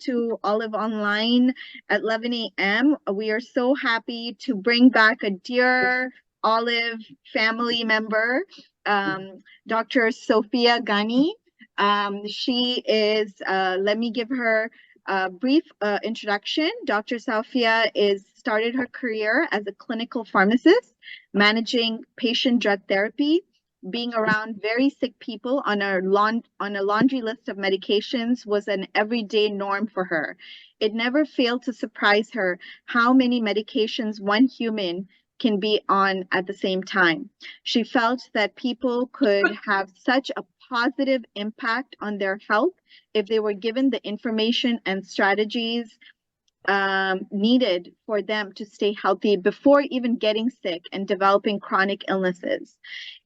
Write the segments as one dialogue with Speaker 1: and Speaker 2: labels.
Speaker 1: to Olive Online at 11 a.m. We are so happy to bring back a dear Olive family member, Dr. Sofia Ghani. She is, let me give her a brief introduction. Dr. Sofia started her career as a clinical pharmacist, managing patient drug therapy, being around very sick people on a laundry list of medications was an everyday norm for her. It never failed to surprise her how many medications one human can be on at the same time. She felt that people could have such a positive impact on their health if they were given the information and strategies needed for them to stay healthy before even getting sick and developing chronic illnesses.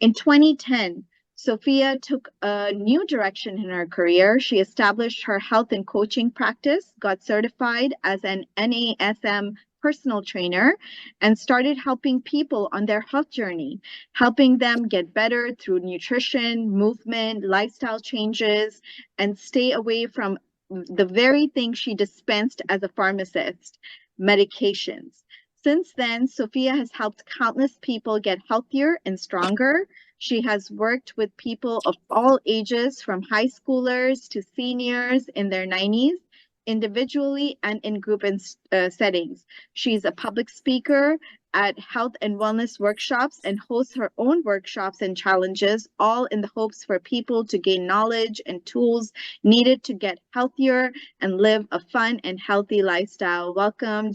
Speaker 1: In 2010, Sofia took a new direction in her career. She established her health and coaching practice, got certified as an NASM personal trainer, and started helping people on their health journey, helping them get better through nutrition, movement, lifestyle changes, and stay away from the very thing she dispensed as a pharmacist, medications. Since then, Sofia has helped countless people get healthier and stronger. She has worked with people of all ages, from high schoolers to seniors in their 90s, individually and in group settings. She's a public speaker at health and wellness workshops and hosts her own workshops and challenges, all in the hopes for people to gain knowledge and tools needed to get healthier and live a fun and healthy lifestyle. Welcome,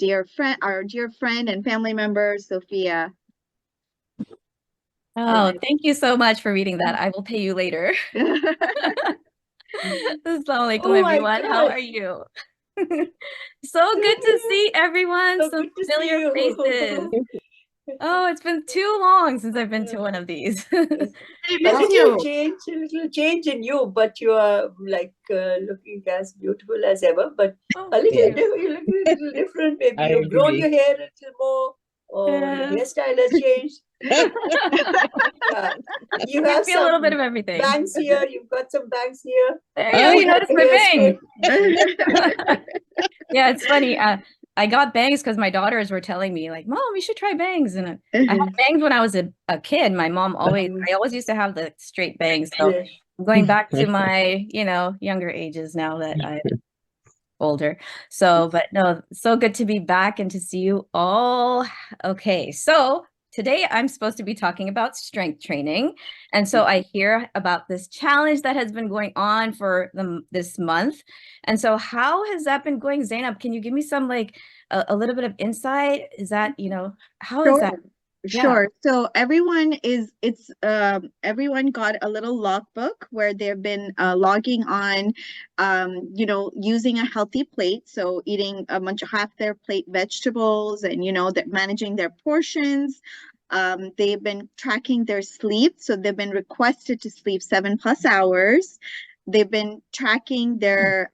Speaker 1: our dear friend and family member, Sofia.
Speaker 2: Oh, thank you so much for reading that. I will pay you later. Assalamualaikum, everyone. How are you? So good to see everyone.
Speaker 3: So
Speaker 2: Some familiar faces. Oh, it's been too long since I've been to one of these.
Speaker 3: A little change in you, but you are like looking as beautiful as ever. But a little, you look a little different. Maybe you've grown your hair a little more, or your hairstyle has changed. You have
Speaker 2: a little bit of everything.
Speaker 3: Bangs here. You've got some bangs here.
Speaker 2: There you go. You noticed my bangs. Yeah, it's funny. I got bangs because my daughters were telling me, like, Mom, you should try bangs. And I had bangs when I was a kid. My mom I always used to have the straight bangs. So I'm going back to my, younger ages now that I'm older. So, but no, so good to be back and to see you all. Okay, so today I'm supposed to be talking about strength training. And so I hear about this challenge that has been going on for this month. And so how has that been going, Zainab? Can you give me some like a little bit of insight? Is that, how is that?
Speaker 1: Sure. So everyone got a little logbook where they've been logging on, using a healthy plate. So eating a bunch of half their plate vegetables and, that managing their portions. They've been tracking their sleep. So they've been requested to sleep 7+ hours. They've been tracking their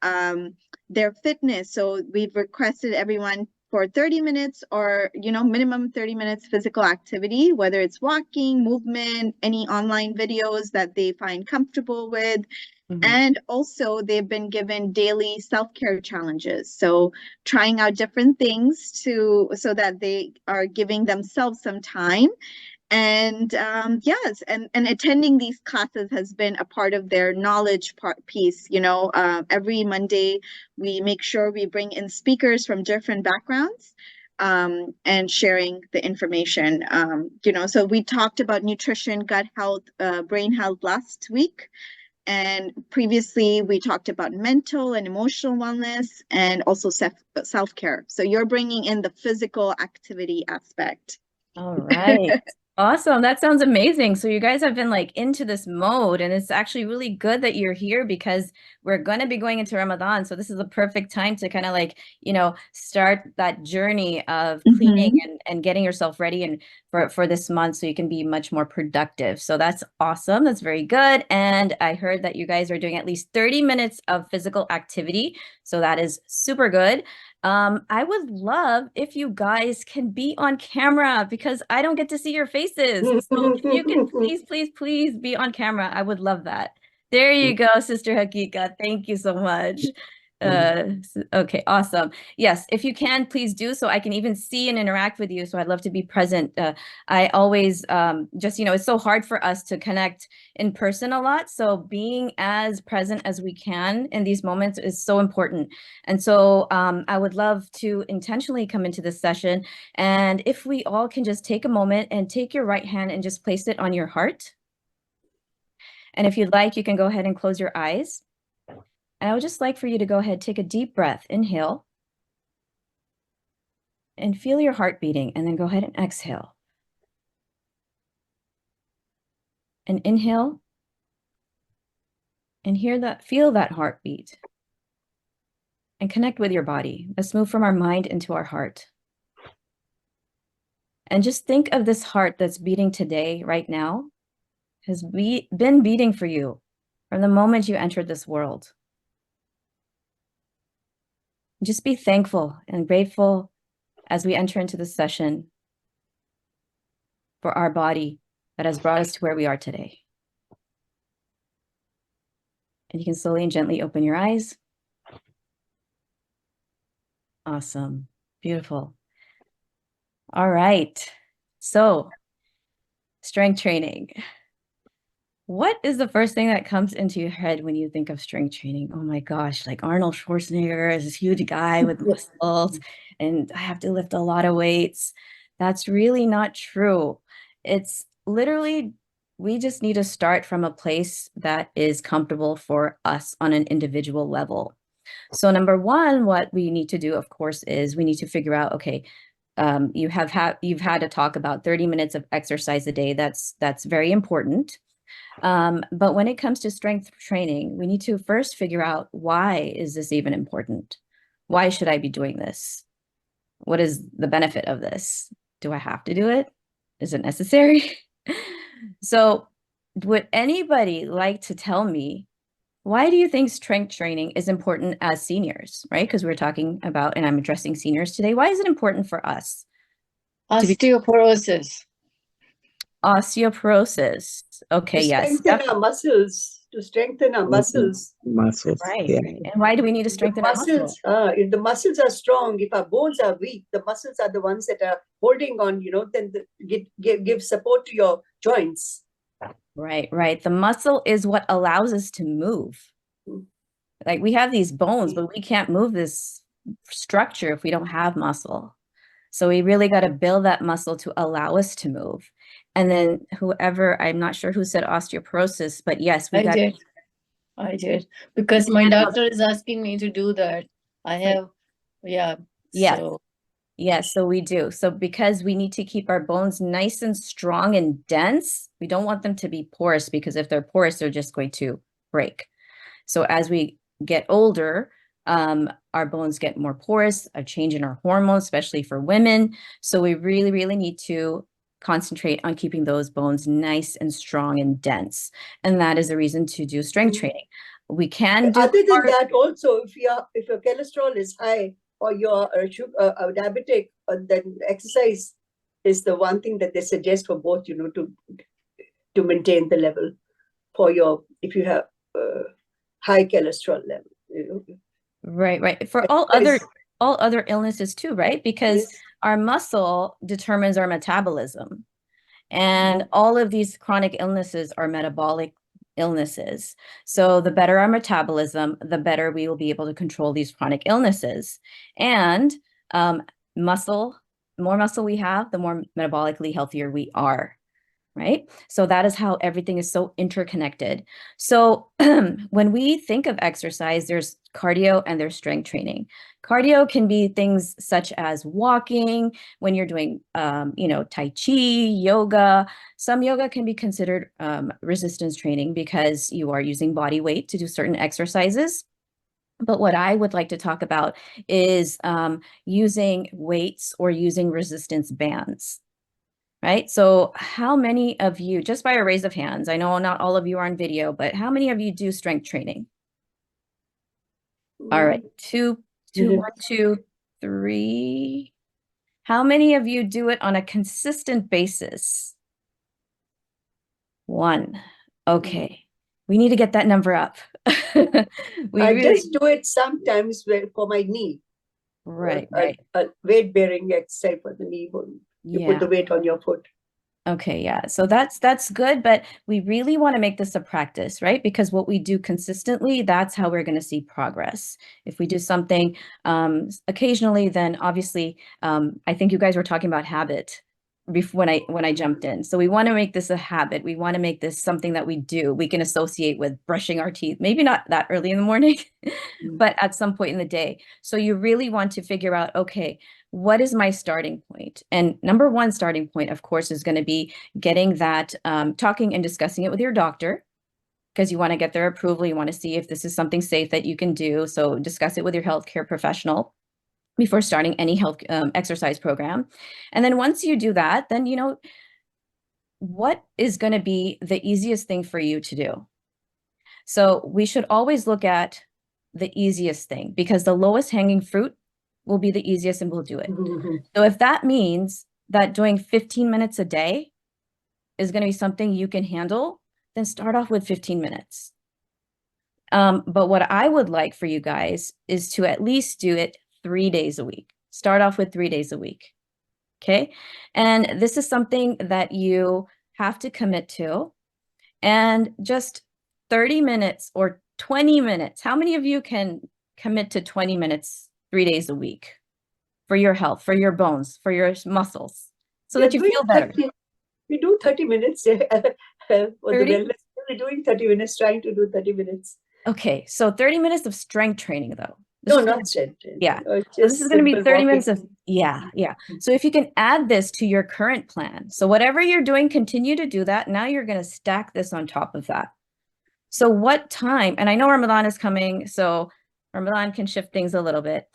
Speaker 1: fitness. So we've requested everyone for 30 minutes or, minimum 30 minutes physical activity, whether it's walking, movement, any online videos that they find comfortable with. And also they've been given daily self-care challenges. So trying out different things so that they are giving themselves some time. And yes, and attending these classes has been a part of their knowledge piece. Every Monday we make sure we bring in speakers from different backgrounds and sharing the information. So we talked about nutrition, gut health, brain health last week. And previously we talked about mental and emotional wellness and also self-care. So you're bringing in the physical activity aspect.
Speaker 2: All right. Awesome. That sounds amazing. So you guys have been like into this mode, and it's actually really good that you're here because we're going to be going into Ramadan. So this is the perfect time to kind of like, start that journey of cleaning and getting yourself ready and for this month so you can be much more productive. So that's awesome. That's very good. And I heard that you guys are doing at least 30 minutes of physical activity. So that is super good. I would love if you guys can be on camera because I don't get to see your faces. So if you can please be on camera, I would love that. There you go, Sister Hakika. Thank you so much. Okay, awesome. Yes, if you can, please do so. I can even see and interact with you. So I'd love to be present. I always just, it's so hard for us to connect in person a lot. So being as present as we can in these moments is so important. And so I would love to intentionally come into this session. And if we all can just take a moment and take your right hand and just place it on your heart. And if you'd like, you can go ahead and close your eyes. And I would just like for you to go ahead, take a deep breath, inhale, and feel your heart beating, and then go ahead and exhale. And inhale, and feel that heartbeat, and connect with your body. Let's move from our mind into our heart. And just think of this heart that's beating today, right now, has been beating for you from the moment you entered this world. Just be thankful and grateful as we enter into this session for our body that has brought us to where we are today. And you can slowly and gently open your eyes. Awesome. Beautiful. All right. So, strength training. What is the first thing that comes into your head when you think of strength training? Oh my gosh, like Arnold Schwarzenegger is this huge guy with muscles, and I have to lift a lot of weights. That's really not true. It's literally, we just need to start from a place that is comfortable for us on an individual level. So number one, what we need to do, of course, is we need to figure out, okay, you've had to talk about 30 minutes of exercise a day. That's very important. But when it comes to strength training, we need to first figure out, why is this even important? Why should I be doing this? What is the benefit of this? Do I have to do it? Is it necessary? So would anybody like to tell me, why do you think strength training is important as seniors, right? Because we're talking about, and I'm addressing seniors today. Why is it important for us?
Speaker 4: Osteoporosis.
Speaker 2: Osteoporosis. Okay, yes.
Speaker 3: Strengthen our muscles. To strengthen our muscles.
Speaker 5: Muscles.
Speaker 2: Right,
Speaker 5: Yeah.
Speaker 2: right. And why do we need to strengthen our muscles?
Speaker 3: If the muscles are strong, if our bones are weak, the muscles are the ones that are holding on, then give support to your joints.
Speaker 2: Right, right. The muscle is what allows us to move. Like, we have these bones, but we can't move this structure if we don't have muscle. So we really got to build that muscle to allow us to move. And then I'm not sure who said osteoporosis, but yes,
Speaker 4: I did. Because my doctor is asking me to do that.
Speaker 2: Yes.
Speaker 4: So.
Speaker 2: Yes, so we do. So because we need to keep our bones nice and strong and dense, we don't want them to be porous, because if they're porous, they're just going to break. So as we get older, our bones get more porous, a change in our hormones, especially for women. So we really, really need to concentrate on keeping those bones nice and strong and dense. And that is the reason to do strength training. We can do—
Speaker 3: Other than that, also, if your cholesterol is high, or you're diabetic, then exercise is the one thing that they suggest for both, to maintain the level if you have high cholesterol level.
Speaker 2: Right, right. For all other illnesses too, right? Because our muscle determines our metabolism, and all of these chronic illnesses are metabolic illnesses. So the better our metabolism, the better we will be able to control these chronic illnesses. And more muscle we have, the more metabolically healthier we are. Right? So that is how everything is so interconnected. So when we think of exercise, there's cardio and there's strength training. Cardio can be things such as walking, when you're doing, Tai Chi, yoga. Some yoga can be considered resistance training, because you are using body weight to do certain exercises. But what I would like to talk about is using weights or using resistance bands. Right? So how many of you, just by a raise of hands, I know not all of you are on video, but how many of you do strength training? All right, two, 1, 2, 3. How many of you do it on a consistent basis? 1. Okay. We need to get that number up.
Speaker 3: I just do it sometimes for my knee.
Speaker 2: Right.
Speaker 3: A weight bearing exercise for the knee bone. You put the weight on your foot.
Speaker 2: Okay, yeah. So that's good, but we really want to make this a practice, right? Because what we do consistently, that's how we're going to see progress. If we do something occasionally, then obviously, I think you guys were talking about habit before when I jumped in. So we want to make this a habit. We want to make this something that we do. We can associate with brushing our teeth. Maybe not that early in the morning, but at some point in the day. So you really want to figure out, okay, what is my starting point? And number one starting point, of course, is going to be getting that, talking and discussing it with your doctor, because you want to get their approval. You want to see if this is something safe that you can do. So discuss it with your healthcare professional before starting any health exercise program. And then once you do that, then, you know, what is going to be the easiest thing for you to do? So we should always look at the easiest thing, because the lowest hanging fruit will be the easiest and we'll do it. So if that means that doing 15 minutes a day is going to be something you can handle, then start off with 15 minutes. But what I would like for you guys is to at least do it 3 days a week. Start off with 3 days a week. Okay. And this is something that you have to commit to, and just 30 minutes or 20 minutes. How many of you can commit to 20 minutes 3 days a week for your health, for your bones, for your muscles, so that you feel better?
Speaker 3: We do 30 minutes for the wellness. We're doing 30 minutes, trying to do 30 minutes.
Speaker 2: Okay, so 30 minutes of strength training, though.
Speaker 3: No, not strength training.
Speaker 2: Yeah, so this is going to be 30 minutes of, yeah. So if you can add this to your current plan, so whatever you're doing, continue to do that. Now you're going to stack this on top of that. So what time, and I know Ramadan is coming, so Ramadan can shift things a little bit.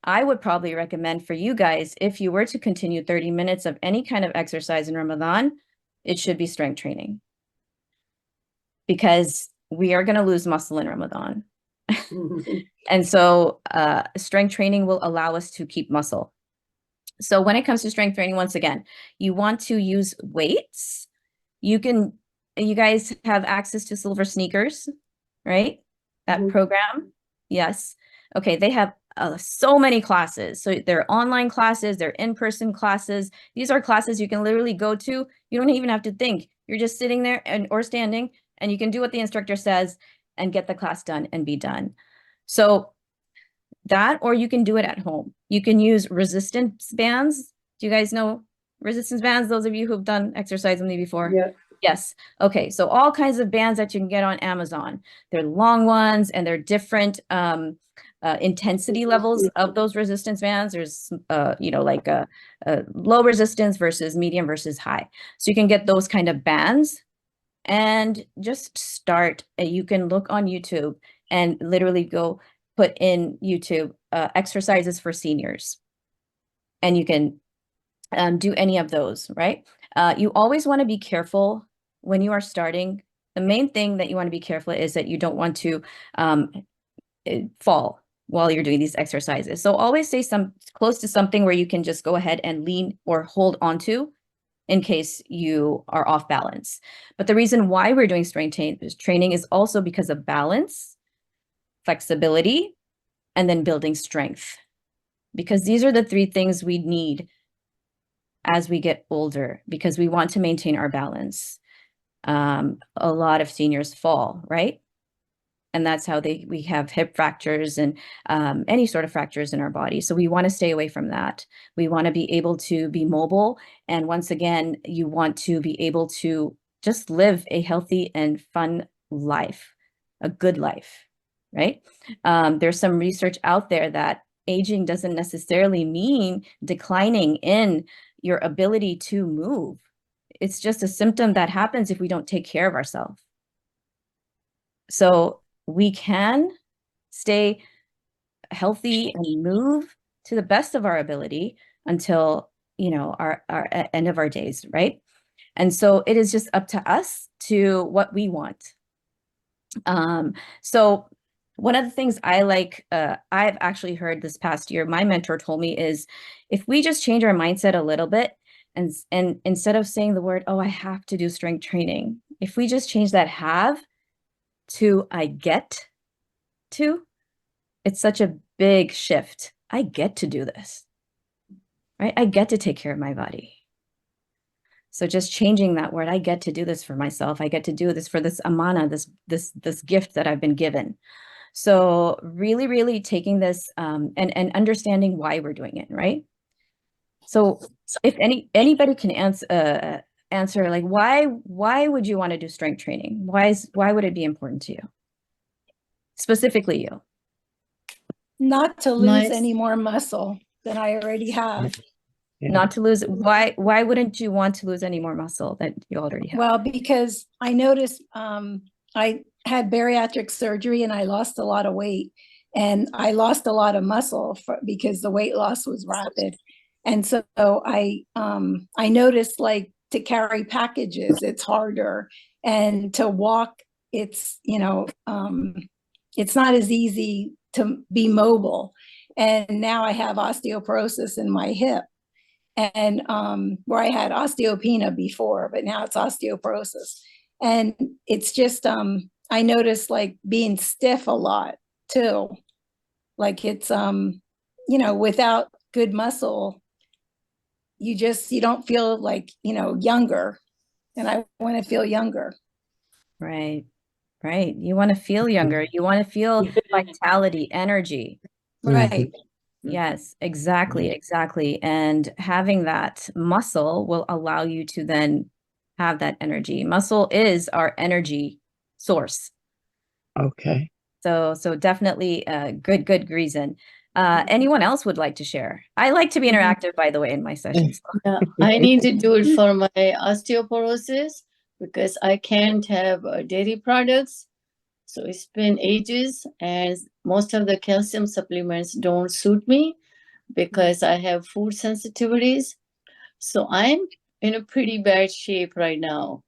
Speaker 2: I would probably recommend for you guys, if you were to continue 30 minutes of any kind of exercise in Ramadan, it should be strength training, because we are going to lose muscle in Ramadan. And so strength training will allow us to keep muscle. So when it comes to strength training, once again, you want to use weights. You guys have access to Silver Sneakers, right? That program. Yes. Okay. They have so many classes. So they're online classes, they're in-person classes. These are classes you can literally go to. You don't even have to think. You're just sitting there or standing, and you can do what the instructor says and get the class done and be done. So that, or you can do it at home. You can use resistance bands. Do you guys know resistance bands? Those of you who've done exercise with me before?
Speaker 3: Yeah.
Speaker 2: Yes. Okay. So all kinds of bands that you can get on Amazon. They're long ones, and they're different intensity levels of those resistance bands. There's, you know, like a low resistance versus medium versus high. So you can get those kind of bands and just start. You can look on YouTube and literally go put in YouTube exercises for seniors, and you can do any of those, right? You always want to be careful when you are starting. The main thing that you want to be careful is that you don't want to fall while you're doing these exercises. So always stay close to something where you can just go ahead and lean or hold onto in case you are off balance. But the reason why we're doing strength training is also because of balance, flexibility, and then building strength. Because these are the 3 things we need as we get older, because we want to maintain our balance. A lot of seniors fall, right? And that's how we have hip fractures and any sort of fractures in our body. So we want to stay away from that. We want to be able to be mobile. And once again, you want to be able to just live a healthy and fun life, a good life, right? There's some research out there that aging doesn't necessarily mean declining in your ability to move. It's just a symptom that happens if we don't take care of ourselves. So we can stay healthy and move to the best of our ability until, you know, our end of our days, right? And so it is just up to us to what we want. So one of the things I like, I've actually heard this past year, my mentor told me, is if we just change our mindset a little bit, and instead of saying the word, oh, I have to do strength training, if we just change that have to I get to, it's such a big shift. I get to do this, right? I get to take care of my body. So just changing that word, I get to do this for myself. I get to do this for this amana, this gift that I've been given. So really, really taking this and understanding why we're doing it, right? So if anybody can answer like why would you want to do strength training? Why would it be important to you? Specifically you.
Speaker 5: Not to lose any more muscle than I already have.
Speaker 6: Yeah.
Speaker 2: Not to lose. Why wouldn't you want to lose any more muscle that you already have?
Speaker 5: Well, because I noticed I had bariatric surgery and I lost a lot of weight, and I lost a lot of muscle because the weight loss was rapid. And so I noticed, like, to carry packages, it's harder, and to walk, it's, you know, it's not as easy to be mobile. And now I have osteoporosis in my hip, and where I had osteopenia before, but now it's osteoporosis. And it's just, I noticed, like, being stiff a lot too. Like, it's, you know, without good muscle, you don't feel like, you know, younger. And I want to feel younger.
Speaker 2: Right. Right. You want to feel younger. You want to feel vitality, energy.
Speaker 5: Right.
Speaker 2: Yes, exactly, exactly. And having that muscle will allow you to then have that energy. Muscle is our energy source.
Speaker 6: Okay.
Speaker 2: So definitely a good reason. Anyone else would like to share? I like to be interactive, by the way, in my sessions.
Speaker 4: Yeah, I need to do it for my osteoporosis because I can't have dairy products. So it's been ages, and most of the calcium supplements don't suit me because I have food sensitivities. So I'm in a pretty bad shape right now.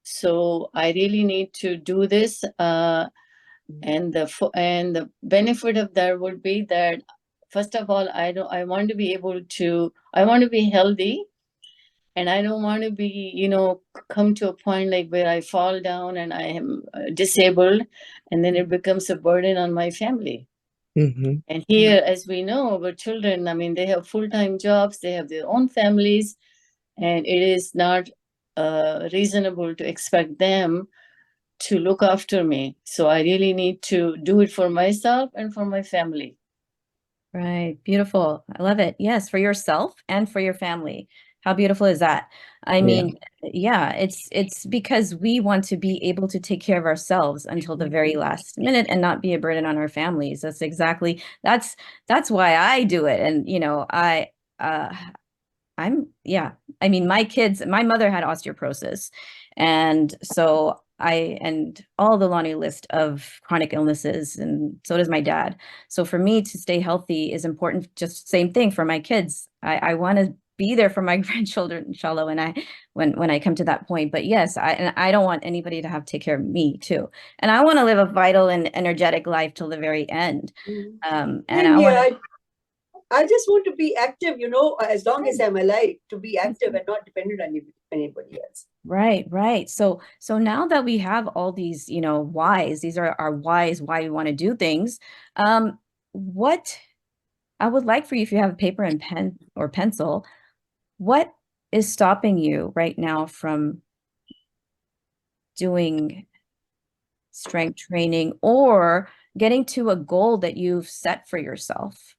Speaker 4: So I really need to do this. And the benefit of that would be that, first of all, I want to be healthy, and I don't want to be, you know, come to a point like where I fall down and I am disabled, and then it becomes a burden on my family. And here, as we know, our children, I mean, they have full-time jobs, they have their own families, and it is not reasonable to expect them to look after me. So I really need to do it for myself and for my family.
Speaker 2: Right. Beautiful. I love it. Yes, for yourself and for your family. How beautiful is that? I mean, yeah, it's because we want to be able to take care of ourselves until the very last minute and not be a burden on our families. That's why I do it. And you know, I mean, my mother had osteoporosis. And so and all the laundry list of chronic illnesses, and so does my dad. So for me to stay healthy is important. Just same thing for my kids. I want to be there for my grandchildren, inshallah, when I come to that point. But yes, I don't want anybody to have to take care of me too. And I want to live a vital and energetic life till the very end. And
Speaker 3: I just want to be active, you know, as long as I'm alive, to be active and not dependent on anybody else.
Speaker 2: Right. So now that we have all these, you know, whys, these are our whys, why we want to do things. What I would like for you, if you have a paper and pen or pencil, what is stopping you right now from doing strength training or getting to a goal that you've set for yourself?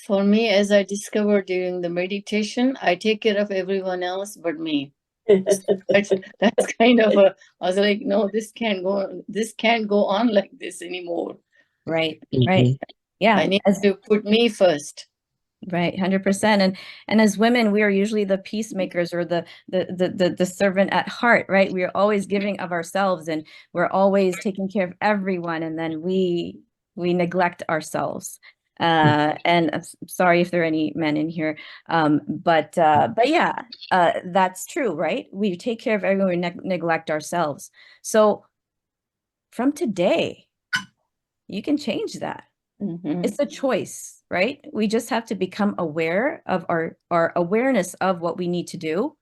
Speaker 4: For me, as I discovered during the meditation, I take care of everyone else but me. that's kind of I was like, no, this can't go on like this anymore.
Speaker 2: Right. Yeah.
Speaker 4: I need to put me first.
Speaker 2: Right, 100%. And as women, we are usually the peacemakers or the servant at heart, right? We are always giving of ourselves, and we're always taking care of everyone, and then we neglect ourselves. And I'm sorry if there are any men in here, but yeah, that's true, right? We take care of everyone, we neglect ourselves. So from today, you can change that. It's a choice, right? We just have to become aware of our awareness of what we need to do.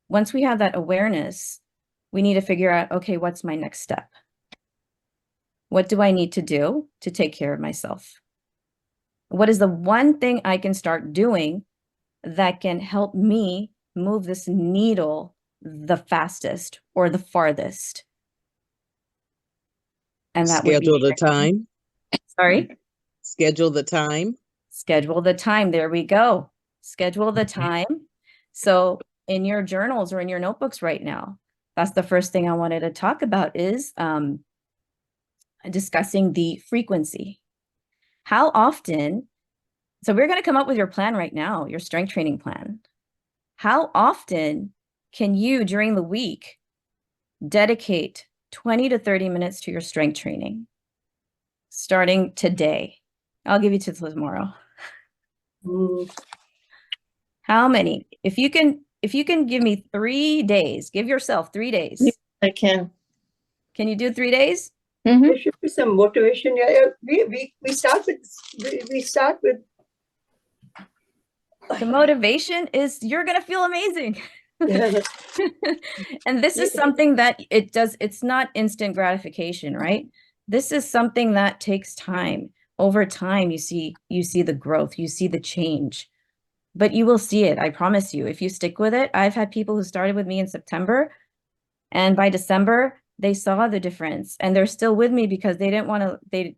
Speaker 2: Once we have that awareness, we need to figure out, okay, what's my next step? What do I need to do to take care of myself? What is the one thing I can start doing that can help me move this needle the fastest or the farthest? And that would
Speaker 6: Schedule
Speaker 2: be
Speaker 6: the time.
Speaker 2: sorry.
Speaker 6: Schedule the time.
Speaker 2: Schedule the time. There we go. Schedule the time. So in your journals or in your notebooks right now, that's the first thing I wanted to talk about is discussing the frequency. How often, so we're going to come up with your plan right now, your strength training plan. How often can you during the week dedicate 20 to 30 minutes to your strength training? Starting today. I'll give you to tomorrow. How many? If you can give me 3 days, give yourself 3 days.
Speaker 4: I can.
Speaker 2: Can you do 3 days?
Speaker 3: There should be some motivation. Yeah, we start with
Speaker 2: The motivation is you're going to feel amazing. And this is something that it's not instant gratification, right? This is something that takes time. Over time, you see the growth, you see the change, but you will see it. I promise you, if you stick with it. I've had people who started with me in September, and by December, they saw the difference, and they're still with me because they didn't want to,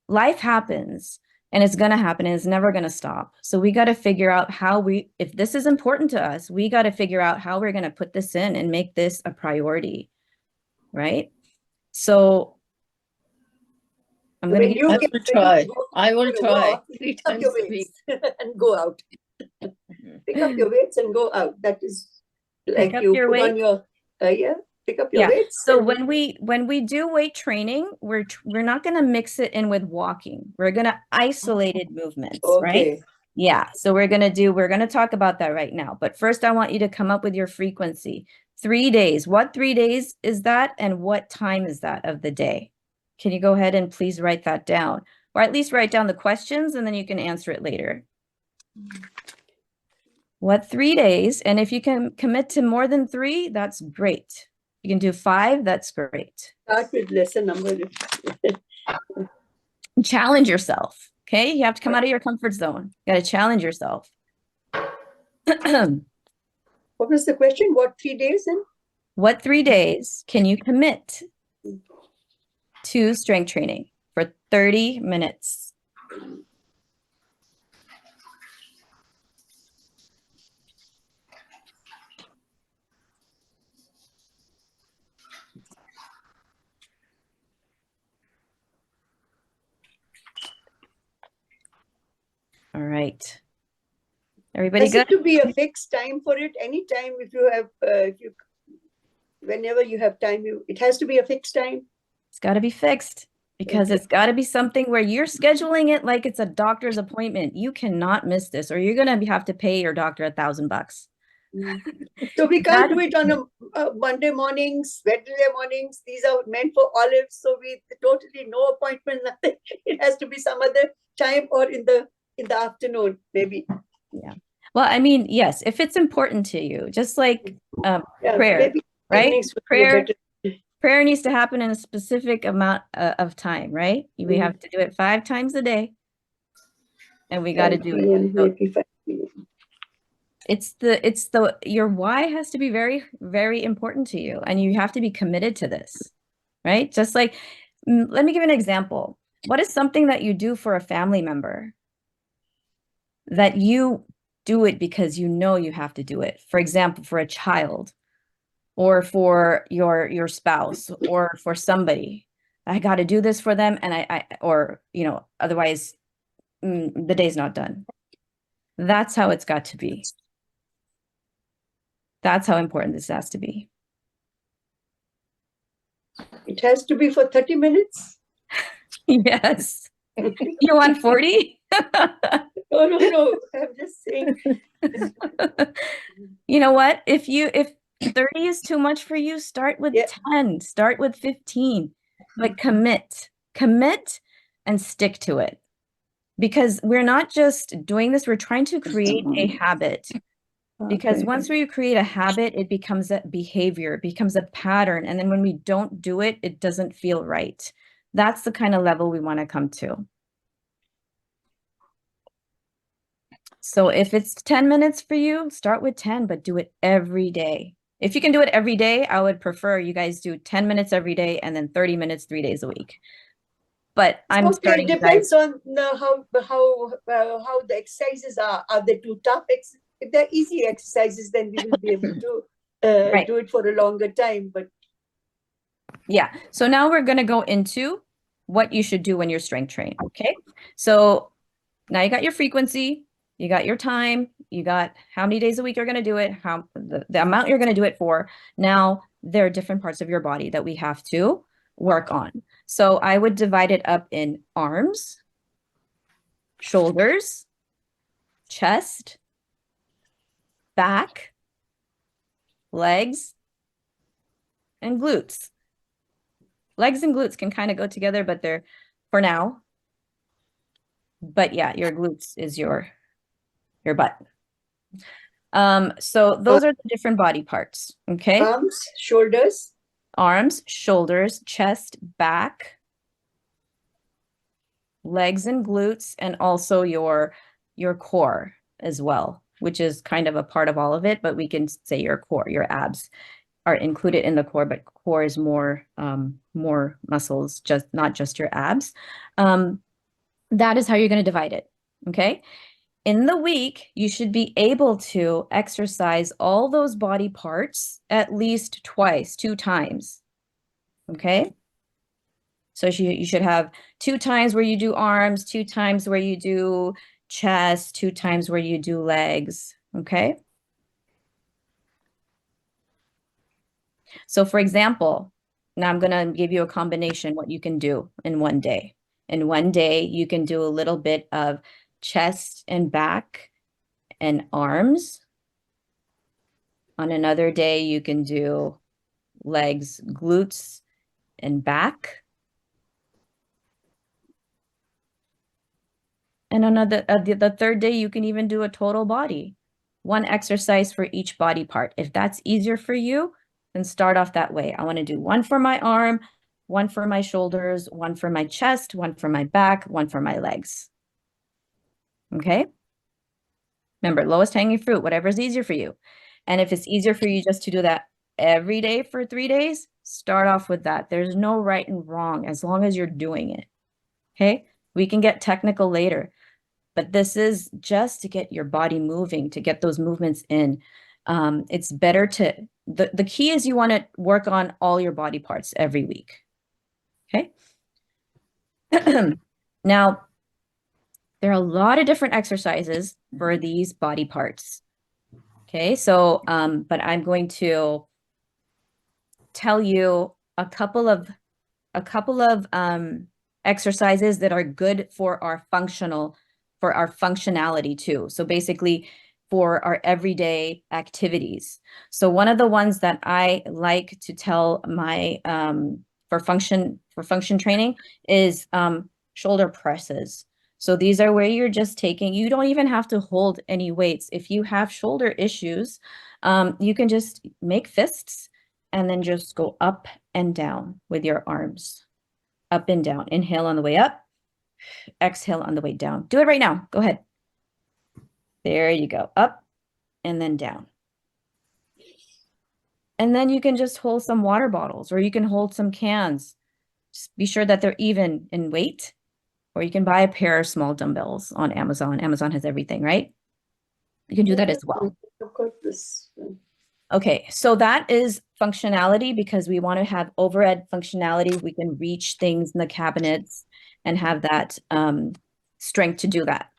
Speaker 2: life happens. And it's going to happen, and it's never going to stop. So we got to figure out how if this is important to us, we got to figure out how we're going to put this in and make this a priority, right? So I'm going to
Speaker 4: I will try. I will try 3
Speaker 3: pick up
Speaker 4: times
Speaker 3: your
Speaker 4: a week.
Speaker 3: weights and go out. Pick up your weights and go out. That is like
Speaker 2: pick up
Speaker 3: you
Speaker 2: your
Speaker 3: put
Speaker 2: weight.
Speaker 3: on your pick up your weights.
Speaker 2: So when we do weight training, we're not going to mix it in with walking. We're going to isolated movements, right? Yeah. So we're going to talk about that right now. But first I want you to come up with your frequency. 3 days. What 3 days is that? And what time is that of the day? Can you go ahead and please write that down, or at least write down the questions, and then you can answer it later. What 3 days? And if you can commit to more than 3, that's great. You can do 5, that's great.
Speaker 3: Start with lesser number.
Speaker 2: Challenge yourself, okay? You have to come out of your comfort zone. You got to challenge yourself.
Speaker 3: What was the question? What 3 days then?
Speaker 2: What 3 days can you commit to strength training for 30 minutes? All right. Everybody good?
Speaker 3: Has it to be a fixed time for it? Anytime if you have, whenever you have time, it has to be a fixed time?
Speaker 2: It's got to be fixed, because it's got to be something where you're scheduling it like it's a doctor's appointment. You cannot miss this, or you're going to have to pay your doctor $1,000.
Speaker 3: So we can't do it on a Monday mornings, Wednesday mornings. These are meant for olives. So we totally no appointment, nothing. It has to be some other time, or in the afternoon, maybe.
Speaker 2: Yeah. Well, I mean, yes, if it's important to you, just like prayer, right? Prayer needs to happen in a specific amount of time, right? We have to do it 5 times a day, and we got to do it. Your why has to be very, very important to you, and you have to be committed to this, right? Just like, let me give you an example. What is something that you do for a family member that you do it because you know you have to do it? For example, for a child, or for your spouse, or for somebody. I got to do this for them, and otherwise the day's not done. That's how it's got to be. That's how important this has to be.
Speaker 3: It has to be for 30 minutes?
Speaker 2: Yes. You want 40?
Speaker 3: No. I'm just saying.
Speaker 2: You know what? If 30 is too much for you, start with 10, start with 15, but commit and stick to it. Because we're not just doing this, we're trying to create a habit. Because once we create a habit, it becomes a behavior, it becomes a pattern. And then when we don't do it, it doesn't feel right. That's the kind of level we want to come to. So if it's 10 minutes for you, start with 10, but do it every day. If you can do it every day, I would prefer you guys do 10 minutes every day and then 30 minutes 3 days a week. But I'm
Speaker 3: Okay,
Speaker 2: starting
Speaker 3: it depends on how the exercises are. Are they too tough? If they're easy exercises, then we will be able to
Speaker 2: Right.
Speaker 3: do it for a longer time. But
Speaker 2: yeah, so now we're going to go into what you should do when you're strength training. Okay, so now you got your frequency, you got your time, you got how many days a week you're going to do it, how the amount you're going to do it for. Now there are different parts of your body that we have to work on. So I would divide it up in arms, shoulders, chest, back, legs, and glutes. Legs and glutes can kind of go together, but they're for now. But yeah, your glutes is your butt. So those are the different body parts. Okay.
Speaker 3: arms, shoulders,
Speaker 2: Arms, shoulders, chest, back, legs and glutes, and also your core as well, which is kind of a part of all of it, but we can say your core, your abs are included in the core, but core is more more muscles, just not just your abs. That is how you're going to divide it. Okay. In the week, you should be able to exercise all those body parts at least twice, 2 times. Okay. So you should have 2 times where you do arms, 2 times where you do chest, 2 times where you do legs. Okay. So for example, now I'm going to give you a combination what you can do in one day. In one day, you can do a little bit of chest and back and arms. On another day, you can do legs, glutes, and back. And on the third day, you can even do a total body. 1 exercise for each body part. If that's easier for you, then start off that way. I want to do 1 for my arm, 1 for my shoulders, 1 for my chest, 1 for my back, 1 for my legs. Okay? Remember, lowest hanging fruit, whatever is easier for you. And if it's easier for you just to do that every day for 3 days, start off with that. There's no right and wrong as long as you're doing it. Okay? We can get technical later, but this is just to get your body moving, to get those movements in. It's better to, the key is you want to work on all your body parts every week. Okay? Now, there are a lot of different exercises for these body parts. Okay, so, but I'm going to tell you a couple of exercises that are good for our functionality too. So basically for our everyday activities. So one of the ones that I like to tell my for function training is shoulder presses. So these are where you're just taking, you don't even have to hold any weights. If you have shoulder issues, you can just make fists and then just go up and down with your arms. Up and down. Inhale on the way up. Exhale on the way down. Do it right now. Go ahead. There you go. Up and then down. And then you can just hold some water bottles or you can hold some cans. Just be sure that they're even in weight. Or you can buy a pair of small dumbbells on Amazon. Amazon has everything, right? You can do that as well.
Speaker 3: I've got this.
Speaker 2: Okay, so that is functionality because we want to have overhead functionality. We can reach things in the cabinets and have that strength to do that.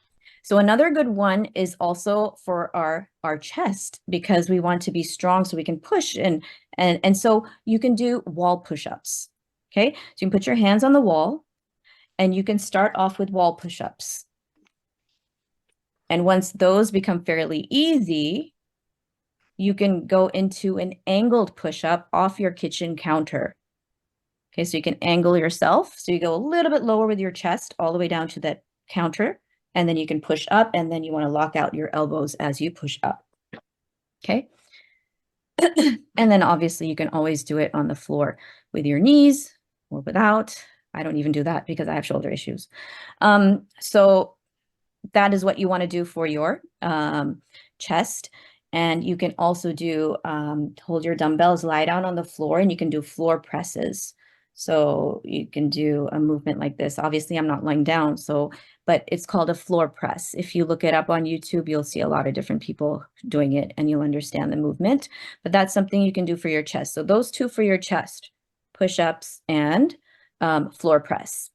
Speaker 2: So another good one is also for our chest because we want to be strong so we can push and so you can do wall push-ups. Okay, so you can put your hands on the wall and you can start off with wall push-ups. And once those become fairly easy, you can go into an angled push-up off your kitchen counter. Okay, so you can angle yourself. So you go a little bit lower with your chest all the way down to that counter, and then you can push up, and then you want to lock out your elbows as you push up. Okay. And then obviously you can always do it on the floor with your knees or without. I don't even do that because I have shoulder issues. So that is what you want to do for your chest. And you can also do, hold your dumbbells, lie down on the floor, and you can do floor presses. So you can do a movement like this. Obviously, I'm not lying down, but it's called a floor press. If you look it up on YouTube, you'll see a lot of different people doing it and you'll understand the movement. But that's something you can do for your chest. So those two for your chest, push-ups and floor press.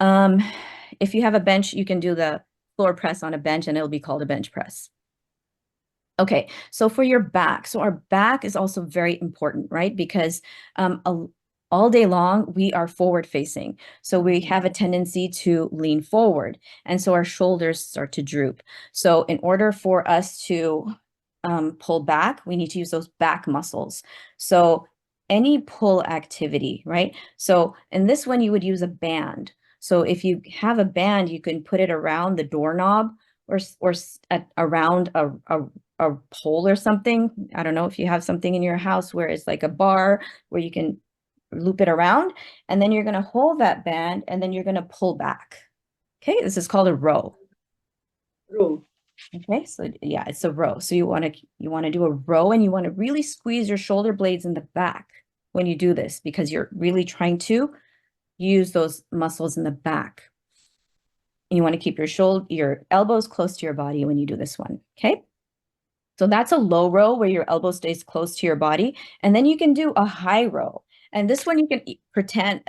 Speaker 2: If you have a bench, you can do the floor press on a bench and it'll be called a bench press. Okay, so for your back, so our back is also very important, right? Because all day long, we are forward facing. So we have a tendency to lean forward. And so our shoulders start to droop. So in order for us to pull back, we need to use those back muscles. So any pull activity, right? So in this one, you would use a band. So if you have a band, you can put it around the doorknob or around a pole or something. I don't know if you have something in your house where it's like a bar where you can loop it around, and then you're going to hold that band and then you're going to pull back. Okay, this is called a row.
Speaker 3: Row.
Speaker 2: Okay, so yeah, it's a row. So you want to do a row, and you want to really squeeze your shoulder blades in the back when you do this, because you're really trying to use those muscles in the back. And you want to keep your elbows close to your body when you do this one. Okay. So that's a low row where your elbow stays close to your body. And then you can do a high row. And this one you can pretend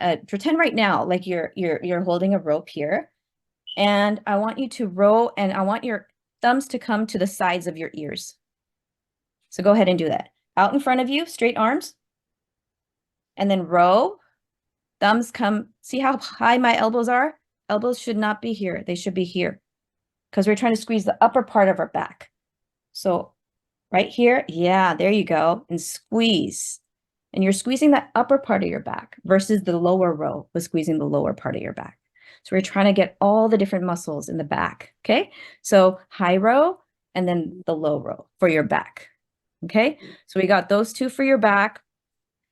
Speaker 2: right now like you're holding a rope here. And I want you to row, and I want your thumbs to come to the sides of your ears. So go ahead and do that. Out in front of you, straight arms. And then row. Thumbs come. See how high my elbows are? Elbows should not be here. They should be here, because we're trying to squeeze the upper part of our back. So right here, yeah, there you go, and squeeze. And you're squeezing that upper part of your back versus the lower row was squeezing the lower part of your back. So we're trying to get all the different muscles in the back, okay? So high row and then the low row for your back, okay? So we got those two for your back.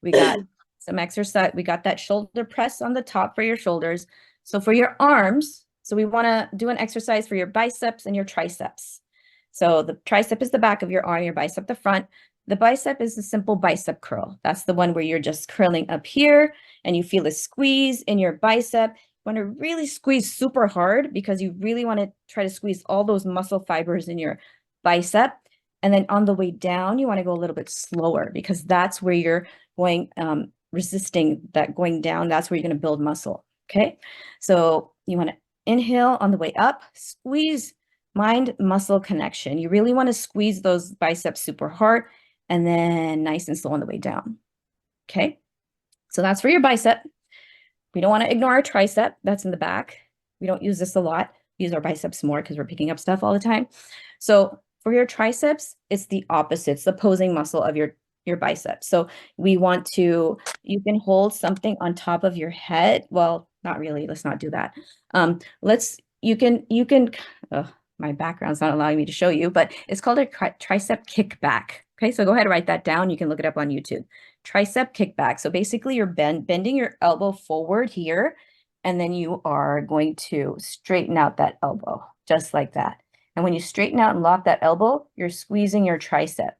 Speaker 2: We got some exercise. We got that shoulder press on the top for your shoulders. So for your arms, so we want to do an exercise for your biceps and your triceps. So the tricep is the back of your arm, your bicep the front. The bicep is a simple bicep curl. That's the one where you're just curling up here and you feel a squeeze in your bicep. You want to really squeeze super hard because you really want to try to squeeze all those muscle fibers in your bicep. And then on the way down, you want to go a little bit slower, because that's where you're going, resisting that going down. That's where you're going to build muscle. Okay. So you want to inhale on the way up, squeeze, mind muscle connection. You really want to squeeze those biceps super hard, and then nice and slow on the way down. Okay. So that's for your bicep. We don't want to ignore our tricep. That's in the back. We don't use this a lot. We use our biceps more because we're picking up stuff all the time. So for your triceps, it's the opposite. It's the opposing muscle of your biceps. So we want to, you can hold something on top of your head. Well, not really. Let's not do that. You can, my background's not allowing me to show you, but it's called a tricep kickback. Okay, so go ahead and write that down. You can look it up on YouTube. Tricep kickback. So basically you're bending your elbow forward here, and then you are going to straighten out that elbow just like that. And when you straighten out and lock that elbow, you're squeezing your tricep.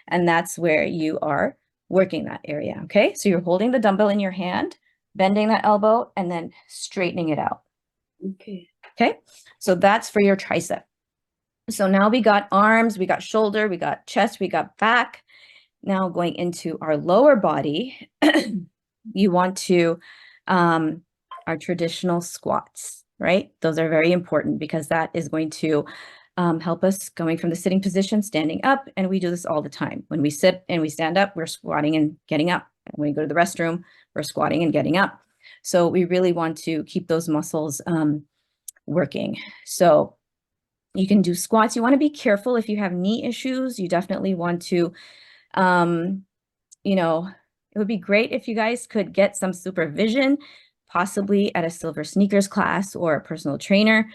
Speaker 2: And that's where you are working that area. Okay, so you're holding the dumbbell in your hand, bending that elbow, and then straightening it out.
Speaker 3: Okay.
Speaker 2: Okay, so that's for your tricep. So now we got arms, we got shoulder, we got chest, we got back. Now going into our lower body, you want to, our traditional squats, right? Those are very important because that is going to help us going from the sitting position, standing up. And we do this all the time. When we sit and we stand up, we're squatting and getting up. And when we go to the restroom, we're squatting and getting up. So we really want to keep those muscles working. So you can do squats. You want to be careful if you have knee issues. You definitely want to, it would be great if you guys could get some supervision, possibly at a Silver Sneakers class or a personal trainer.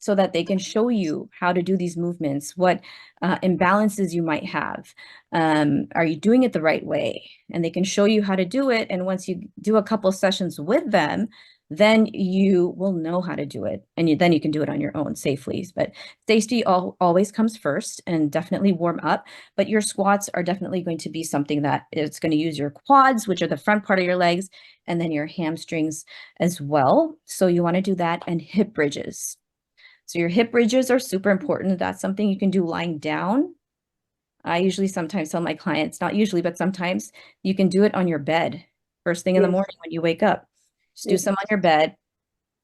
Speaker 2: so that they can show you how to do these movements, what imbalances you might have. Are you doing it the right way? And they can show you how to do it. And once you do a couple sessions with them, then you will know how to do it. And then you can do it on your own safely. But safety always comes first, and definitely warm up. But your squats are definitely going to be something that it's going to use your quads, which are the front part of your legs, and then your hamstrings as well. So you want to do that, and hip bridges. So your hip bridges are super important. That's something you can do lying down. I usually sometimes tell my clients, not usually, but sometimes you can do it on your bed first thing in the morning when you wake up. Just do some on your bed.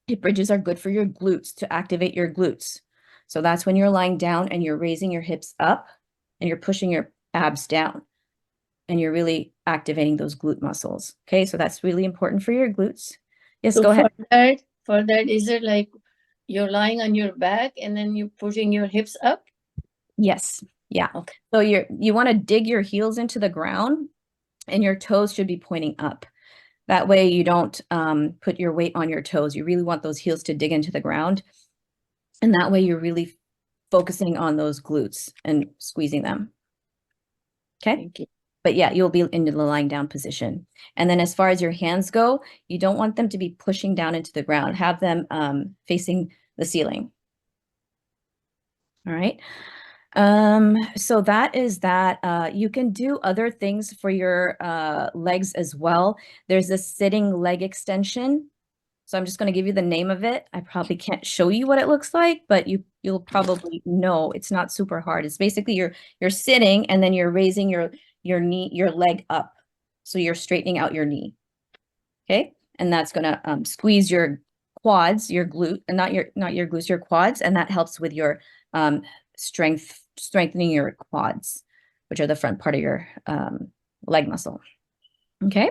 Speaker 2: Hip bridges are good for your glutes, to activate your glutes. So that's when you're lying down and you're raising your hips up and you're pushing your abs down and you're really activating those glute muscles. Okay, so that's really important for your glutes. Yes,
Speaker 4: So
Speaker 2: go ahead.
Speaker 4: For that, is it like you're lying on your back and then you're pushing your hips up?
Speaker 2: Yes. Yeah.
Speaker 4: Okay.
Speaker 2: So you want to dig your heels into the ground and your toes should be pointing up. That way you don't put your weight on your toes. You really want those heels to dig into the ground. And that way you're really focusing on those glutes and squeezing them. Okay.
Speaker 4: Thank you.
Speaker 2: But yeah, you'll be in the lying down position. And then as far as your hands go, you don't want them to be pushing down into the ground. Have them facing the ceiling. All right. So that is that. You can do other things for your legs as well. There's a sitting leg extension. So I'm just going to give you the name of it. I probably can't show you what it looks like, but you'll probably know. It's not super hard. It's basically you're sitting and then you're raising your leg up. So you're straightening out your knee. Okay? And that's going to squeeze your quads, your glute, and not your glutes, your quads, and that helps with your strengthening your quads, which are the front part of your leg muscle. Okay.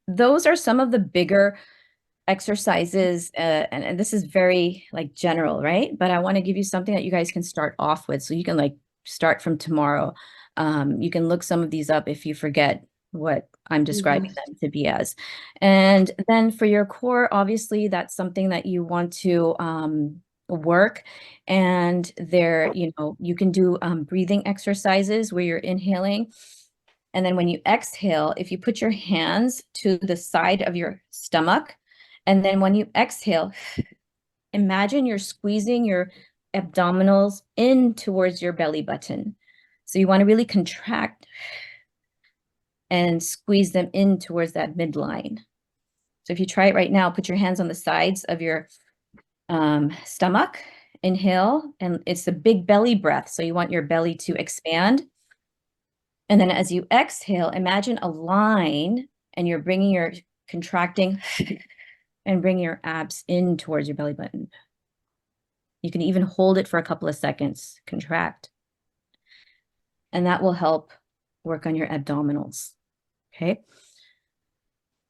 Speaker 2: Those are some of the bigger exercises, and this is very like general, right? But I want to give you something that you guys can start off with, so you can like start from tomorrow. You can look some of these up if you forget what I'm describing them to be as. And then for your core, obviously that's something that you want to work. And there, you can do breathing exercises where you're inhaling. And then when you exhale, if you put your hands to the side of your stomach, and then when you exhale, imagine you're squeezing your abdominals in towards your belly button. So you want to really contract and squeeze them in towards that midline. So if you try it right now, put your hands on the sides of your stomach, inhale, and it's a big belly breath. So you want your belly to expand. And then as you exhale, imagine a line and you're bringing your contracting and bring your abs in towards your belly button. You can even hold it for a couple of seconds, contract. And that will help work on your abdominals. Okay.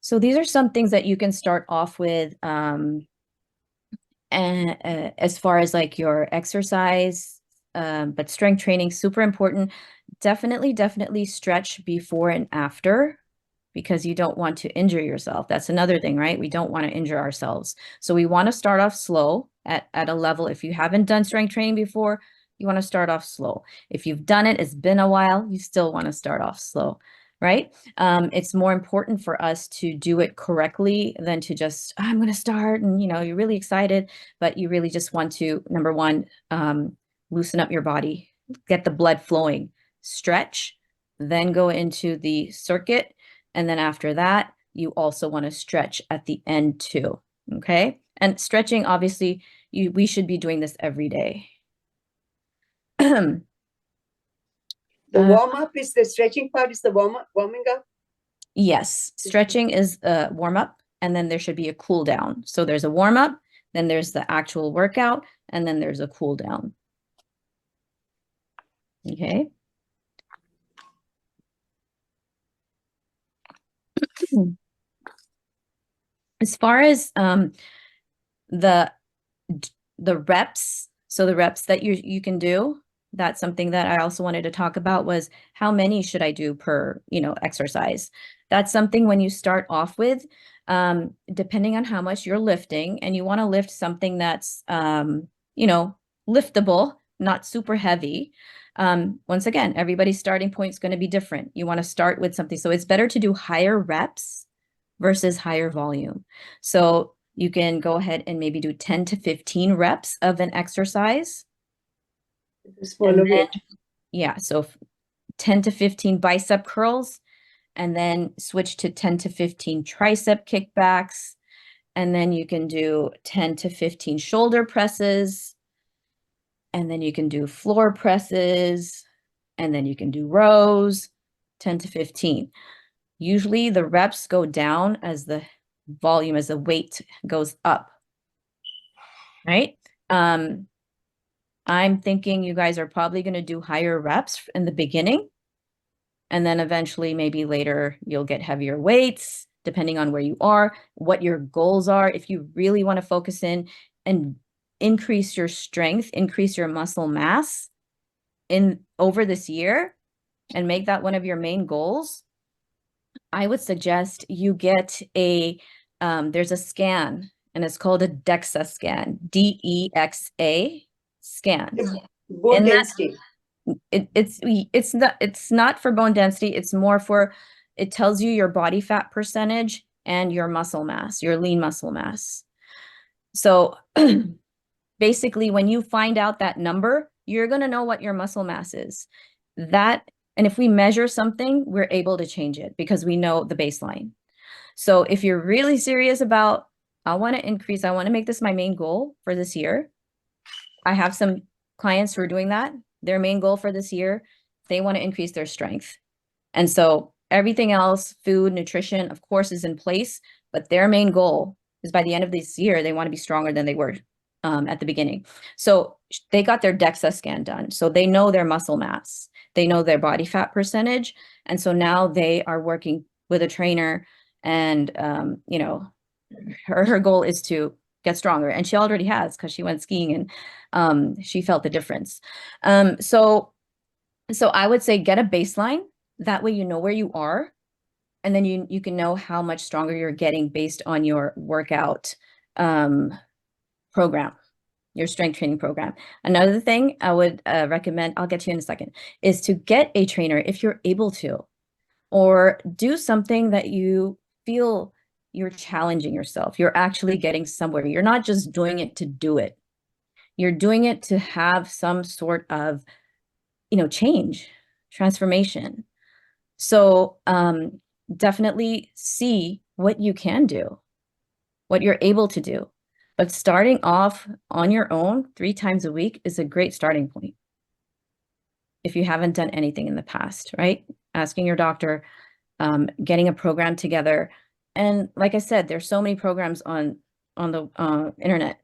Speaker 2: So these are some things that you can start off with. And as far as like your exercise, but strength training, super important. Definitely stretch before and after, because you don't want to injure yourself. That's another thing, right? We don't want to injure ourselves. So we want to start off slow at a level. If you haven't done strength training before, you want to start off slow. If you've done it, it's been a while, you still want to start off slow, right? It's more important for us to do it correctly than to just, I'm going to start, and you're really excited, but you really just want to, number one, loosen up your body, get the blood flowing, stretch, then go into the circuit. And then after that, you also want to stretch at the end too. Okay. And stretching, obviously, we should be doing this every day.
Speaker 3: The warm up is the stretching part, is the warming up?
Speaker 2: Yes. Stretching is a warm up, and then there should be a cool down. So there's a warm up, then there's the actual workout, and then there's a cool down. Okay. As far as the reps, so the reps that you can do, that's something that I also wanted to talk about was how many should I do per, exercise? That's something when you start off with, depending on how much you're lifting, and you want to lift something that's, liftable, not super heavy. Once again, everybody's starting point is going to be different. You want to start with something. So it's better to do higher reps versus higher volume. So you can go ahead and maybe do 10 to 15 reps of an exercise.
Speaker 3: Smaller weight.
Speaker 2: Yeah, so 10 to 15 bicep curls, and then switch to 10 to 15 tricep kickbacks. And then you can do 10 to 15 shoulder presses. And then you can do floor presses. And then you can do rows, 10 to 15. Usually the reps go down as the volume, as the weight goes up, right? I'm thinking you guys are probably going to do higher reps in the beginning. And then eventually, maybe later, you'll get heavier weights, depending on where you are, what your goals are. If you really want to focus in and increase your strength, increase your muscle mass over this year, and make that one of your main goals, I would suggest you get there's a scan, and it's called a DEXA scan, DEXA scan.
Speaker 3: Bone density.
Speaker 2: It's not for bone density. It's more for, it tells you your body fat percentage and your muscle mass, your lean muscle mass. So basically, when you find out that number, you're going to know what your muscle mass is. And if we measure something, we're able to change it because we know the baseline. So if you're really serious about, I want to make this my main goal for this year. I have some clients who are doing that. Their main goal for this year, they want to increase their strength. And so everything else, food, nutrition, of course, is in place. But their main goal is by the end of this year, they want to be stronger than they were at the beginning. So they got their DEXA scan done. So they know their muscle mass. They know their body fat percentage. And so now they are working with a trainer, and, her goal is to get stronger. And she already has, because she went skiing and she felt the difference. So I would say get a baseline. That way you know where you are. And then you can know how much stronger you're getting based on your workout program, your strength training program. Another thing I would recommend, I'll get to you in a second, is to get a trainer if you're able to, or do something that you feel you're challenging yourself. You're actually getting somewhere. You're not just doing it to do it. You're doing it to have some sort of, change, transformation. So definitely see what you can do, what you're able to do. But starting off on your own 3 times a week is a great starting point if you haven't done anything in the past, right? Asking your doctor, getting a program together. And like I said, there's so many programs on the internet,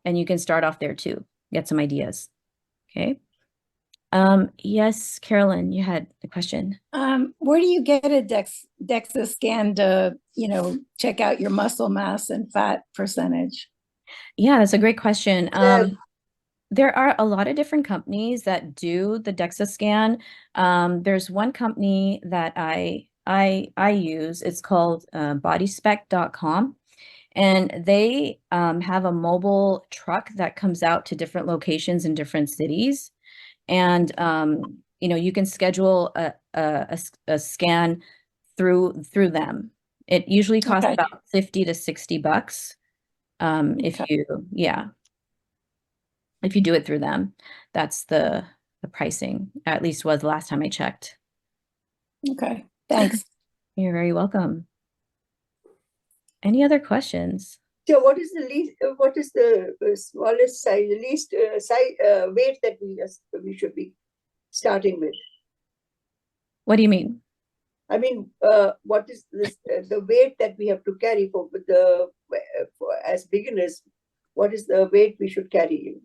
Speaker 2: and you can start off there too, get some ideas. Okay. Yes, Carolyn, you had a question.
Speaker 5: Where do you get a DEXA scan to, check out your muscle mass and fat percentage?
Speaker 2: Yeah, that's a great question. There are a lot of different companies that do the DEXA scan. There's one company that I use. It's called bodyspec.com. And they have a mobile truck that comes out to different locations in different cities. And you can schedule a scan through them. It usually costs about $50 to $60 if you do it through them. That's the pricing, at least was the last time I checked.
Speaker 5: Okay, thanks.
Speaker 2: You're very welcome. Any other questions?
Speaker 3: So what is the smallest size, the least weight that we should be starting with?
Speaker 2: What do you mean?
Speaker 3: I mean, what is the weight that we have to carry for as beginners? What is the weight we should carry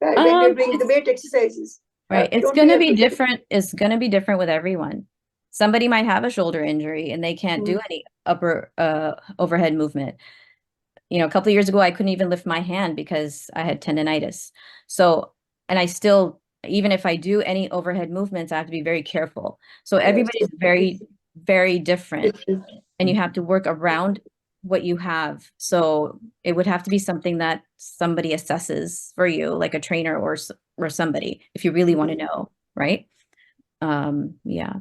Speaker 3: when we're doing the weight exercises?
Speaker 2: Right. It's going to be different. It's going to be different with everyone. Somebody might have a shoulder injury and they can't do any upper overhead movement. A couple of years ago, I couldn't even lift my hand because I had tendonitis. So and I still, even if I do any overhead movements, I have to be very careful. So everybody's very, very different, and you have to work around what you have. So it would have to be something that somebody assesses for you, like a trainer or somebody, if you really want to know, right? Yeah.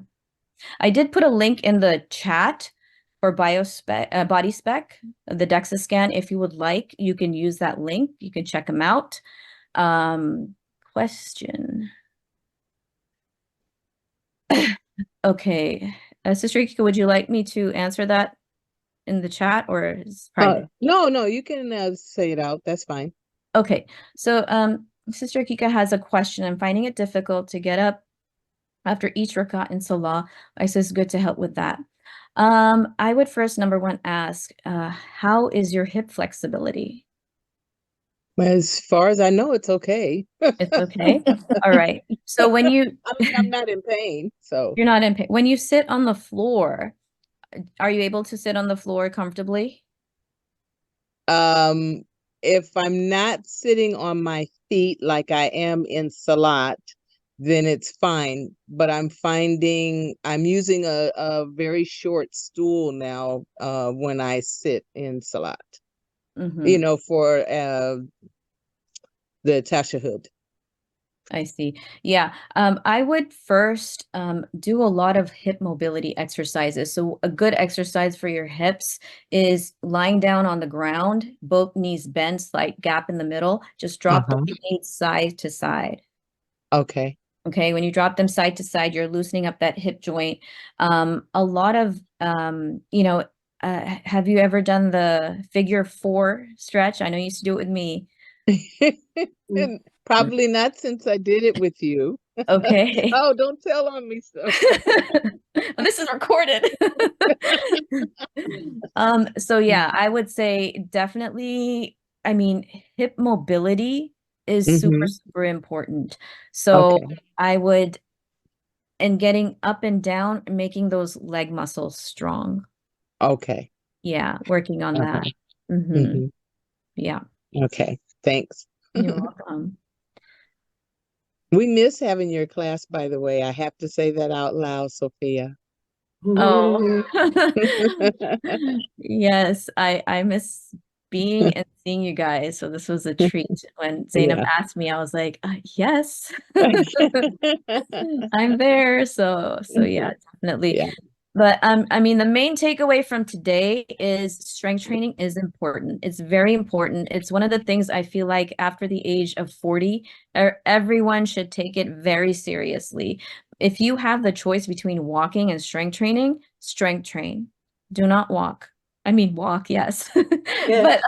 Speaker 2: I did put a link in the chat for body spec, the DEXA scan. If you would like, you can use that link. You can check them out. Question. Okay. Sister Ikika, would you like me to answer that in the chat, or is private?
Speaker 6: No, you can say it out. That's fine.
Speaker 2: Okay. So Sister Ikika has a question. I'm finding it difficult to get up after each rakat in Salah. I says good to help with that. I would first, number one, ask, how is your hip flexibility?
Speaker 6: As far as I know, it's okay.
Speaker 2: It's okay. All right. So when you,
Speaker 6: I mean, I'm not in pain, so.
Speaker 2: you're not in pain. When you sit on the floor, are you able to sit on the floor comfortably?
Speaker 6: If I'm not sitting on my feet like I am in Salat, then it's fine. But I'm finding I'm using a very short stool now when I sit in Salat, you know, for the tashahhud.
Speaker 2: I see. Yeah. I would first do a lot of hip mobility exercises. So a good exercise for your hips is lying down on the ground, both knees bent, slight gap in the middle. Just drop the knees side to side.
Speaker 6: Okay.
Speaker 2: Okay. When you drop them side to side, you're loosening up that hip joint. A lot of, you know, have you ever done the figure 4 stretch? I know you used to do it with me.
Speaker 6: Probably not, since I did it with you.
Speaker 2: Okay.
Speaker 6: Oh, don't tell on me, so.
Speaker 2: Well, this is recorded. So yeah, I would say definitely, I mean, hip mobility is super important. So I would, and getting up and down, making those leg muscles strong.
Speaker 6: Okay.
Speaker 2: Yeah, working on that. Yeah.
Speaker 6: Okay, thanks.
Speaker 2: You're welcome.
Speaker 6: We miss having your class, by the way. I have to say that out loud, Sophia.
Speaker 2: Oh, yes, I miss being and seeing you guys. So this was a treat. When Zainab asked me, I was like, yes, I'm there. So yeah, definitely.
Speaker 6: Yeah.
Speaker 2: But I mean, the main takeaway from today is strength training is important. It's very important. It's one of the things I feel like after the age of 40, everyone should take it very seriously. If you have the choice between walking and strength training, strength train. Do not walk. I mean, walk, yes. But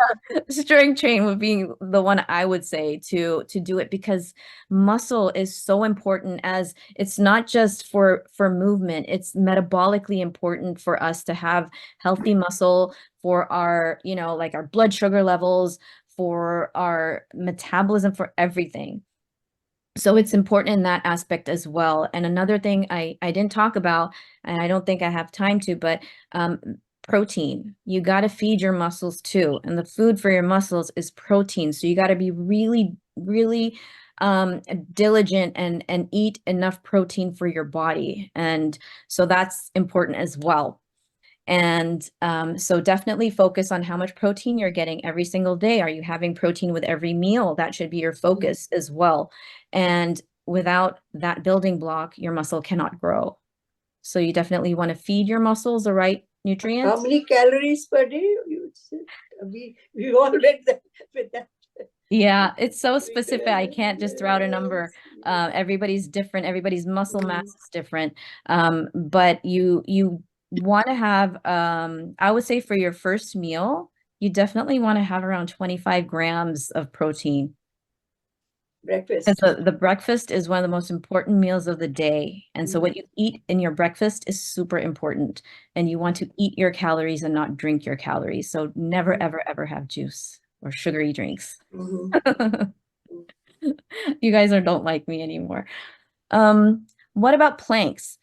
Speaker 2: strength train would be the one I would say to do it, because muscle is so important. As it's not just for movement, it's metabolically important for us to have healthy muscle for our, you know, like our blood sugar levels, for our metabolism, for everything. So it's important in that aspect as well. And another thing I didn't talk about, and I don't think I have time to, but protein. You got to feed your muscles too. And the food for your muscles is protein. So you got to be really, really diligent and eat enough protein for your body. And so that's important as well. And so definitely focus on how much protein you're getting every single day. Are you having protein with every meal? That should be your focus as well. And without that building block, your muscle cannot grow. So you definitely want to feed your muscles the right nutrients.
Speaker 3: How many calories per day? You said? We all read that with that.
Speaker 2: Yeah, it's so specific. I can't just throw out a number. Everybody's different. Everybody's muscle mass is different. But you want to have, I would say for your first meal, you definitely want to have around 25 grams of protein.
Speaker 3: Breakfast.
Speaker 2: Because the breakfast is one of the most important meals of the day. And so what you eat in your breakfast is super important. And you want to eat your calories and not drink your calories. So never, ever, ever have juice or sugary drinks. You guys don't like me anymore. What about planks?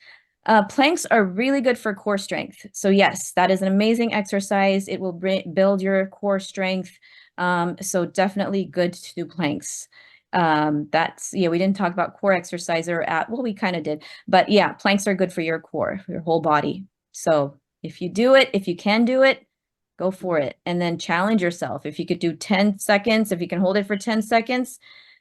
Speaker 2: Planks are really good for core strength. So yes, that is an amazing exercise. It will build your core strength. So definitely good to do planks. That's, yeah, we didn't talk about core exercise or well, we kind of did, but yeah, planks are good for your core, for your whole body. So if you do it, if you can do it, go for it. And then challenge yourself. If you could do 10 seconds, if you can hold it for 10 seconds,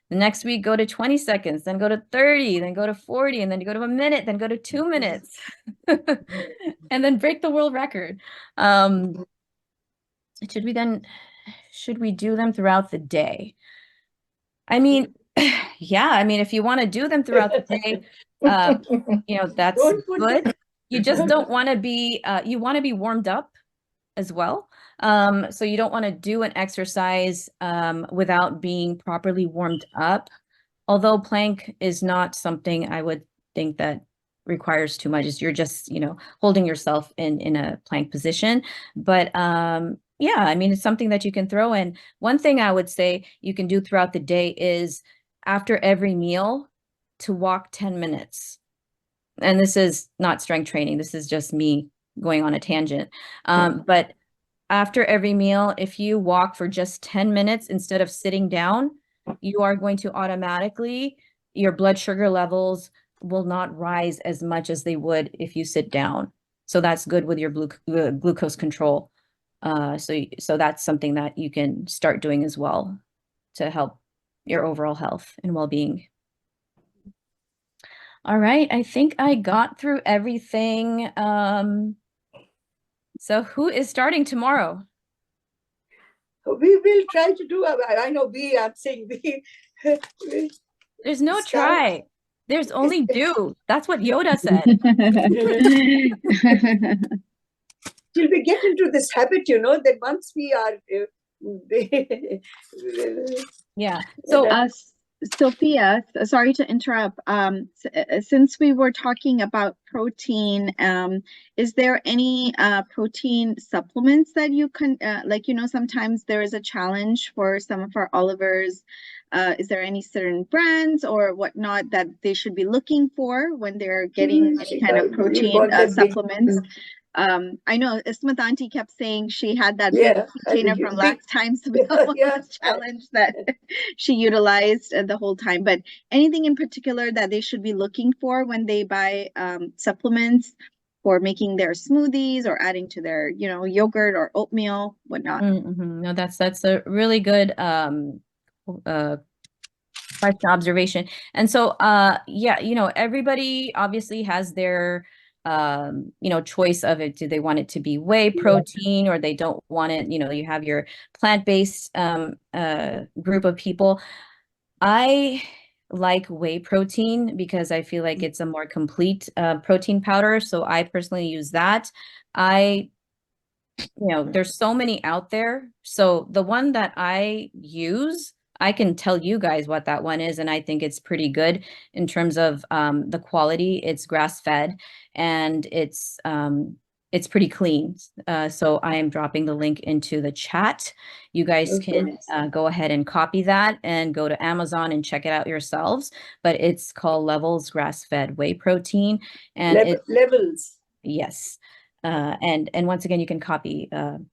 Speaker 2: the next week go to 20 seconds, then go to 30, then go to 40, and then you go to a minute, then go to 2 minutes, and then break the world record. Should we do them throughout the day? I mean, yeah, I mean, if you want to do them throughout the day, that's good. You just don't want to be, you want to be warmed up as well. So you don't want to do an exercise without being properly warmed up. Although plank is not something I would think that requires too much. You're just, holding yourself in a plank position. But yeah, I mean, it's something that you can throw in. One thing I would say you can do throughout the day is after every meal to walk 10 minutes. And this is not strength training. This is just me going on a tangent. But after every meal, if you walk for just 10 minutes instead of sitting down, you are going to automatically, your blood sugar levels will not rise as much as they would if you sit down. So that's good with your glucose control. So that's something that you can start doing as well to help your overall health and well-being. All right, I think I got through everything. So who is starting tomorrow?
Speaker 3: We will try to do, I know I'm saying we
Speaker 2: There's no try. There's only do. That's what Yoda said.
Speaker 3: Till we get into this habit, that once we are...
Speaker 1: yeah. So Sophia, sorry to interrupt. Since we were talking about protein, is there any protein supplements that you can, sometimes there is a challenge for some of our Olivers. Is there any certain brands or whatnot that they should be looking for when they're getting any kind of protein supplements? I know Ismat Auntie kept saying she had that container from last time's challenge that she utilized the whole time. But anything in particular that they should be looking for when they buy supplements for making their smoothies or adding to their, yogurt or oatmeal, whatnot?
Speaker 2: No, that's a really good question, observation. And so, yeah, everybody obviously has their choice of it. Do they want it to be whey protein or they don't want it? You have your plant-based group of people. I like whey protein because I feel like it's a more complete protein powder. So I personally use that. There's so many out there. So the one that I use, I can tell you guys what that one is, and I think it's pretty good in terms of the quality. It's grass-fed, and it's pretty clean. So I am dropping the link into the chat. You guys can go ahead and copy that and go to Amazon and check it out yourselves. But it's called Levels Grass-Fed Whey Protein, and
Speaker 3: Levels.
Speaker 2: Yes, and once again, you can copy the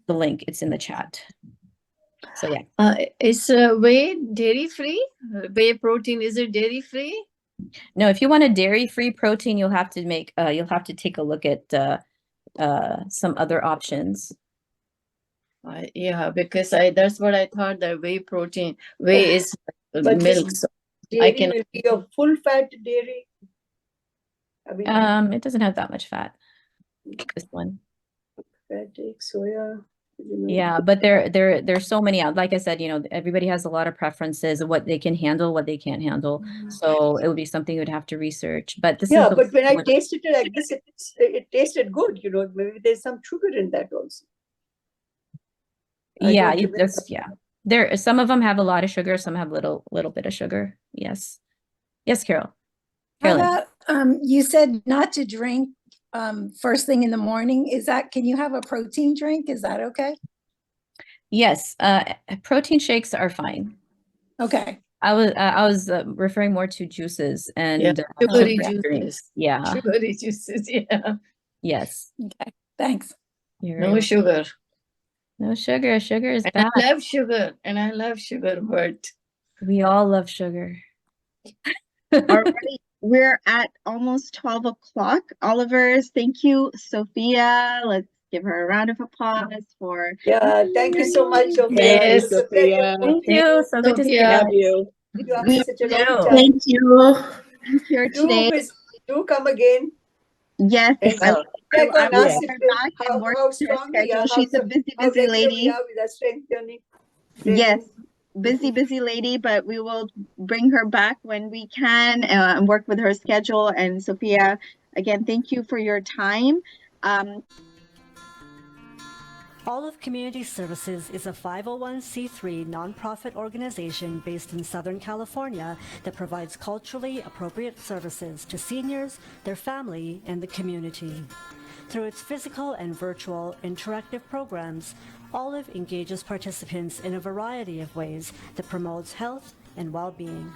Speaker 2: link. It's in the chat. So yeah.
Speaker 4: Is whey dairy free? Whey protein, is it dairy free?
Speaker 2: No, if you want a dairy-free protein, you'll have to take a look at some other options.
Speaker 4: Yeah, because that's what I thought, that whey protein, whey is milk. So
Speaker 3: I can will be a full fat dairy.
Speaker 2: I mean, it doesn't have that much fat. This one.
Speaker 3: Fat egg, soya.
Speaker 2: Yeah, but there's so many out. Like I said, everybody has a lot of preferences of what they can handle, what they can't handle. So it would be something you would have to research. But this is
Speaker 3: but when I tasted it like this, it tasted good. Maybe there's some sugar in that also.
Speaker 2: There, some of them have a lot of sugar, some have little bit of sugar. Yes, Carol.
Speaker 5: How about you said not to drink first thing in the morning. Can you have a protein drink? Is that okay?
Speaker 2: Yes, protein shakes are fine.
Speaker 5: Okay.
Speaker 2: I was referring more to juices and
Speaker 4: sugary juices.
Speaker 2: Yeah,
Speaker 4: sugary juices. Yeah.
Speaker 2: Yes.
Speaker 5: Okay. Thanks.
Speaker 4: No sugar.
Speaker 2: No sugar. Sugar is
Speaker 4: and
Speaker 2: bad.
Speaker 4: I love sugar, but
Speaker 2: We all love sugar.
Speaker 1: All right, we're at almost 12 o'clock. Olivers, thank you. Sophia, let's give her a round of applause for.
Speaker 3: Yeah, thank you so much, Sophia.
Speaker 4: Yes.
Speaker 3: It's a pleasure.
Speaker 2: Thank you. So good to see you
Speaker 4: Sophia.
Speaker 2: guys.
Speaker 6: Love you.
Speaker 3: You after
Speaker 1: We
Speaker 3: such a long
Speaker 2: do.
Speaker 3: time.
Speaker 7: Thank you.
Speaker 1: being here today.
Speaker 3: Do come again.
Speaker 1: Yes,
Speaker 3: And
Speaker 1: I,
Speaker 3: check
Speaker 1: I
Speaker 3: on
Speaker 1: will
Speaker 3: us
Speaker 6: Yes.
Speaker 1: get
Speaker 3: if
Speaker 1: her
Speaker 3: you,
Speaker 1: back and work
Speaker 3: how
Speaker 1: with her
Speaker 3: strong we
Speaker 1: schedule.
Speaker 3: are,
Speaker 1: She's a busy,
Speaker 3: how
Speaker 1: busy
Speaker 3: regular we
Speaker 1: lady.
Speaker 3: are with our strength training.
Speaker 1: Yes, busy lady, but we will bring her back when we can and work with her schedule. And Sophia, again, thank you for your time.
Speaker 8: Olive Community Services is a 501c3 nonprofit organization based in Southern California that provides culturally appropriate services to seniors, their family, and the community. Through its physical and virtual interactive programs, Olive engages participants in a variety of ways that promotes health and well-being.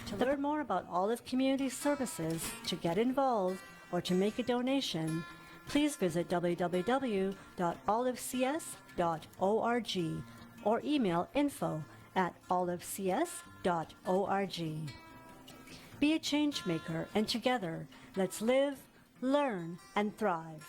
Speaker 8: To learn more about Olive Community Services, to get involved, or to make a donation, please visit www.olivecs.org or email info@olivecs.org. Be a change maker, and together, let's live, learn, and thrive.